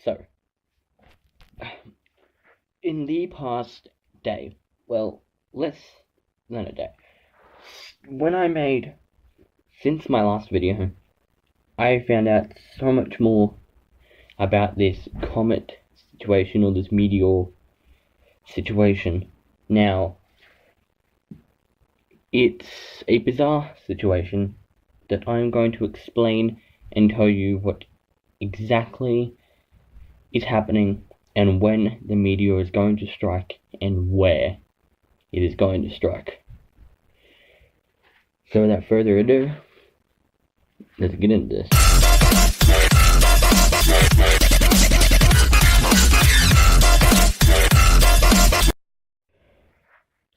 So, in the past day, well, less than a day, since my last video, I found out so much more about this comet situation, or this meteor situation. Now, it's a bizarre situation that I'm going to explain and tell you what exactly is happening and when the meteor is going to strike and where it is going to strike. So without further ado, let's get into this.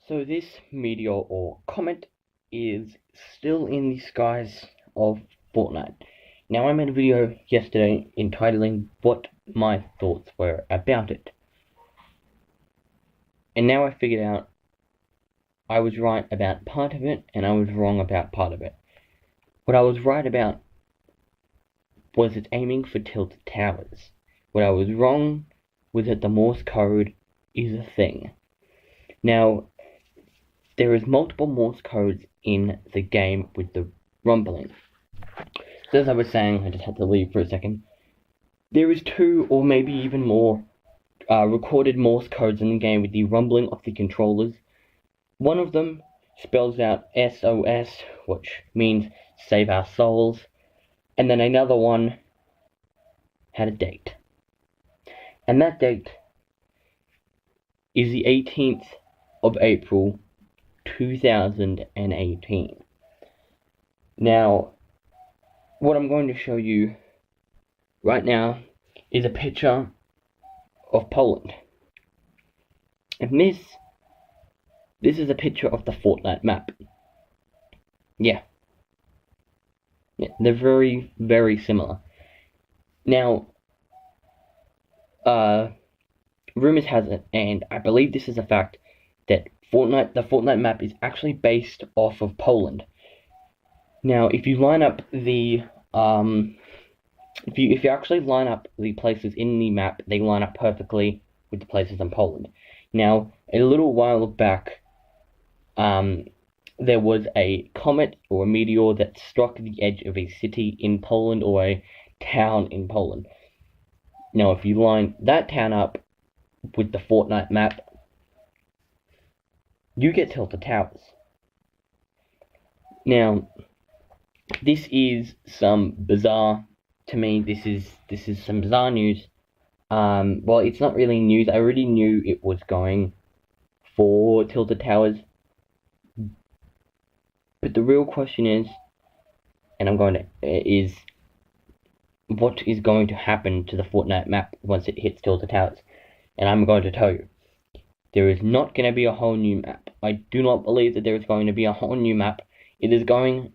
So this meteor or comet is still in the skies of Fortnite. Now, I made a video yesterday entitling what my thoughts were about it. And now I figured out I was right about part of it and I was wrong about part of it. What I was right about was it's aiming for tilted towers. What I was wrong was that the Morse code is a thing. Now, there is multiple Morse codes in the game with the rumbling. So as I was saying, I just had to leave for a second. There is 2 or maybe even more recorded Morse codes in the game with the rumbling of the controllers. One of them spells out SOS, which means save our souls, and then another one had a date. And that date is the 18th of April 2018. Now, what I'm going to show you right now is a picture of Poland. And this is a picture of the Fortnite map. Yeah, they're very, very similar. Now, rumors has it, and I believe this is a fact, that the Fortnite map is actually based off of Poland. Now, if you line up the if you actually line up the places in the map, they line up perfectly with the places in Poland. Now, a little while back, there was a comet or a meteor that struck the edge of a city in Poland, or a town in Poland. Now, if you line that town up with the Fortnite map, you get tilted towers. Now, this is some bizarre, to me, this is some bizarre news. Well, it's not really news. I already knew it was going for tilted towers. But the real question is, is what is going to happen to the Fortnite map once it hits tilted towers? And I'm going to tell you, there is not going to be a whole new map. I do not believe that there is going to be a whole new map. It is going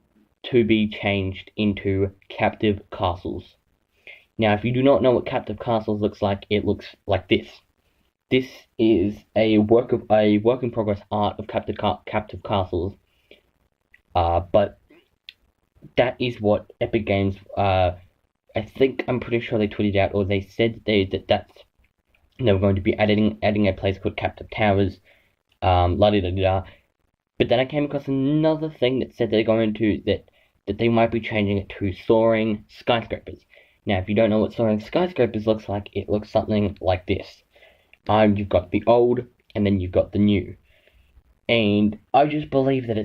to be changed into captive castles. Now, if you do not know what captive castles looks like, it looks like this. This is a work in progress art of captive castles. But that is what Epic Games, I'm pretty sure they tweeted out, or they said they were going to be adding a place called Captive Towers, la-di-da-di-da. But then I came across another thing that said they're going to, that they might be changing it to soaring skyscrapers. Now, if you don't know what soaring skyscrapers looks like, it looks something like this. You've got the old, and then you've got the new. And I just believe that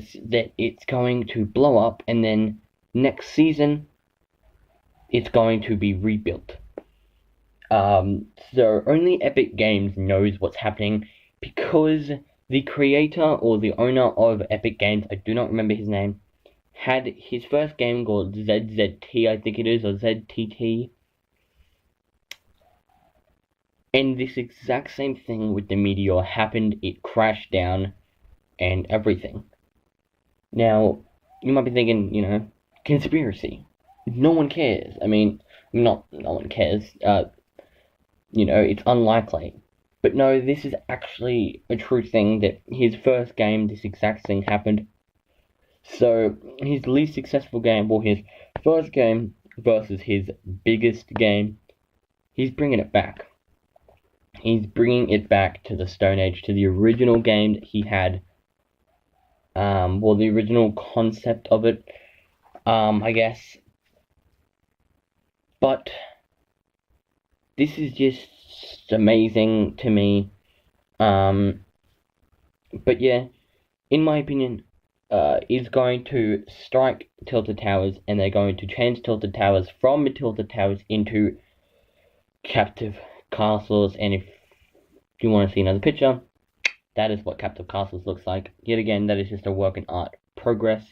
it's going to blow up, and then next season, it's going to be rebuilt. So only Epic Games knows what's happening, because the creator or the owner of Epic Games, I do not remember his name, had his first game called ZZT, I think it is, or ZTT. And this exact same thing with the meteor happened. It crashed down and everything. Now, you might be thinking, conspiracy. No one cares. I mean, no one cares. It's unlikely. But no, this is actually a true thing, that his first game, this exact thing happened. So, his least successful game, or his first game versus his biggest game, He's bringing it back. He's bringing it back to the Stone Age, to the original game that he had. Well, the original concept of it, I guess. But this is just amazing to me. But yeah, in my opinion, is going to strike Tilted Towers, and they're going to change Tilted Towers from Tilted Towers into captive castles. And if you want to see another picture, that is what captive castles looks like. Yet again, that is just a work in progress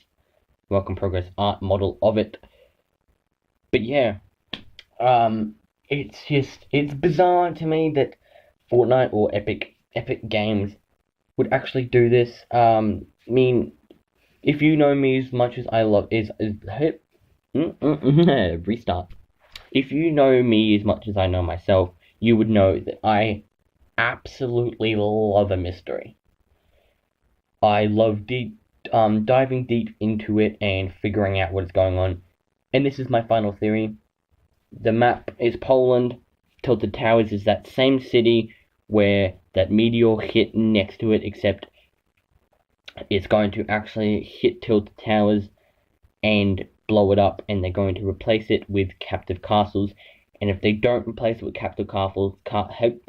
art model of it. But yeah, it's bizarre to me that Fortnite or Epic Games would actually do this. I mean, if you know me as much as I love restart. If you know me as much as I know myself, you would know that I absolutely love a mystery. I love diving deep into it and figuring out what's going on. And this is my final theory. The map is Poland. Tilted Towers is that same city where that meteor hit next to it, except it's going to actually hit Tilted Towers and blow it up, and they're going to replace it with captive castles. And if they don't replace it with captive castles, if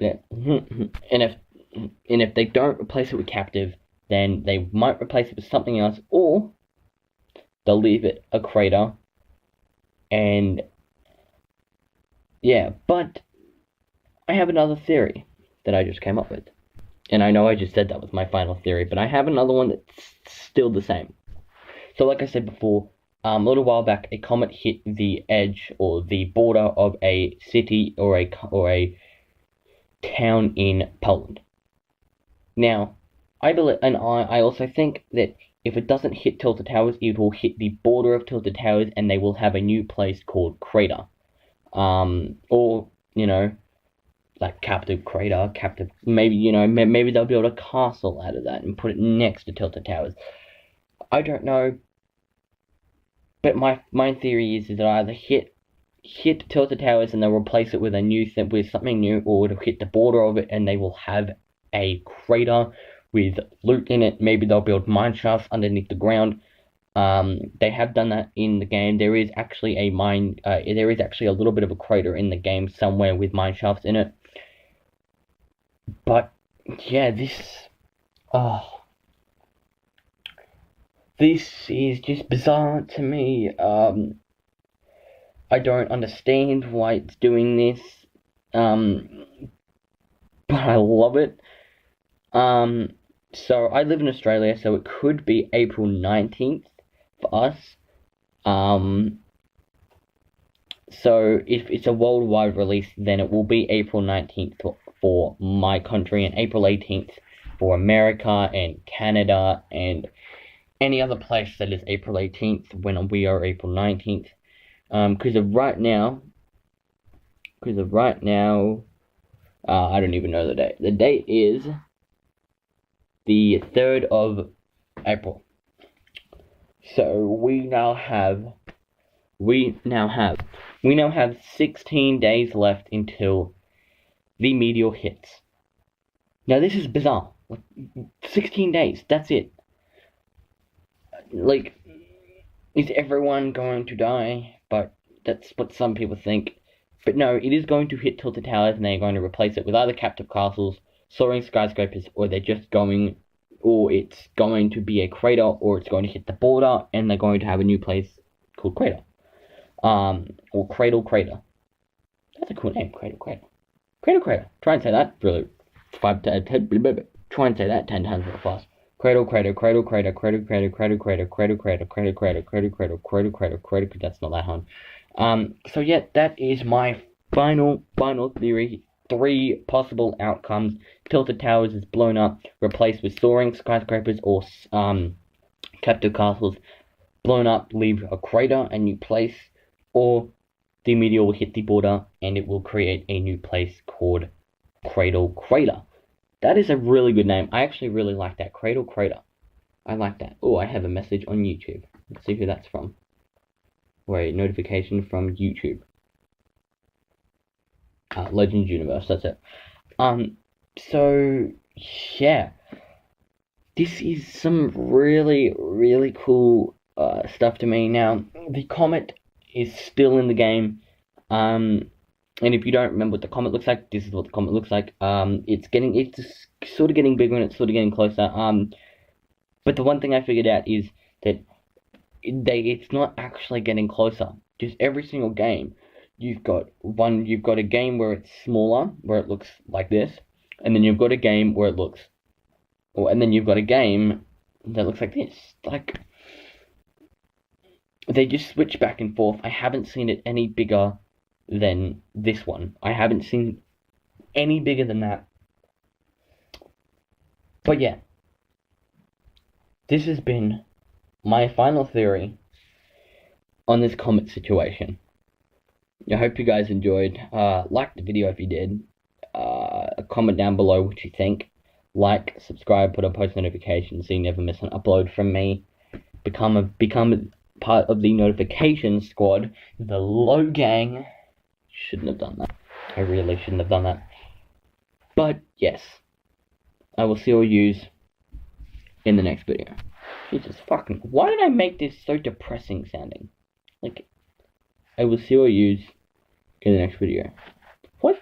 they don't replace it with captive, then they might replace it with something else, or they'll leave it a crater. And yeah, but I have another theory that I just came up with. And I know I just said that was my final theory, but I have another one that's still the same. So like I said before, a little while back, a comet hit the edge or the border of a city or a town in Poland. Now, I also think that if it doesn't hit Tilted Towers, it will hit the border of Tilted Towers, and they will have a new place called Crater. Or, like captive crater, maybe they'll build a castle out of that and put it next to Tilted Towers. I don't know, but my theory is that either hit Tilted Towers and they'll replace it with with something new, or it'll hit the border of it and they will have a crater with loot in it. Maybe they'll build mine shafts underneath the ground. They have done that in the game. There is actually there is actually a little bit of a crater in the game somewhere with mine shafts in it. But yeah, this is just bizarre to me. I don't understand why it's doing this. But I love it. So I live in Australia, so it could be April 19th for us. So if it's a worldwide release, then it will be April 19th for my country, and April 18th for America and Canada and any other place that is April 18th when we are April 19th. Because of right now, I don't even know the date. The date is the 3rd of April. So we now have 16 days left until the meteor hits. Now this is bizarre. 16 days, that's it. Like, is everyone going to die? But that's what some people think. But no, it is going to hit Tilted Towers, and they're going to replace it with either captive castles, soaring skyscrapers, or it's going to be a crater, or it's going to hit the border, and they're going to have a new place called Crater. Or Cradle Crater. That's a cool name, Cradle Crater. Cradle Crater. Try and say that really 10 times real fast. Cradle Crater, Cradle Crater, Cradle Crater, Cradle Crater, Cradle Crater, Cradle Crater, Cradle Crater, Cradle Crater, Cradle. That's not that hard. So yeah, that is my final theory. 3 possible outcomes. Tilted Towers is blown up, replaced with soaring skyscrapers, or captive castles blown up, leave a crater, a new place, or the meteor will hit the border and it will create a new place called Cradle Crater. That is a really good name. I actually really like that. Cradle Crater. I like that. Oh, I have a message on YouTube. Let's see who that's from. Wait, notification from YouTube. Legends universe. That's it. So yeah, this is some really, really cool stuff to me. Now, the comet is still in the game. And if you don't remember what the comet looks like, this is what the comet looks like. It's just sort of getting bigger and it's sort of getting closer. But the one thing I figured out is that it's not actually getting closer. Just every single game, you've got a game where it's smaller, where it looks like this, and then you've got a game where it looks, and then you've got a game that looks like this. Like, they just switch back and forth. I haven't seen it any bigger than this one. I haven't seen any bigger than that. But yeah, this has been my final theory on this comet situation. I hope you guys enjoyed. Like the video if you did. Comment down below what you think. Like, subscribe, put on post notifications so you never miss an upload from me. Become part of the notification squad. The low gang. Shouldn't have done that. I really shouldn't have done that. But yes, I will see all yous in the next video. Jesus fucking, why did I make this so depressing sounding? Like, I will see all yous in the next video. What?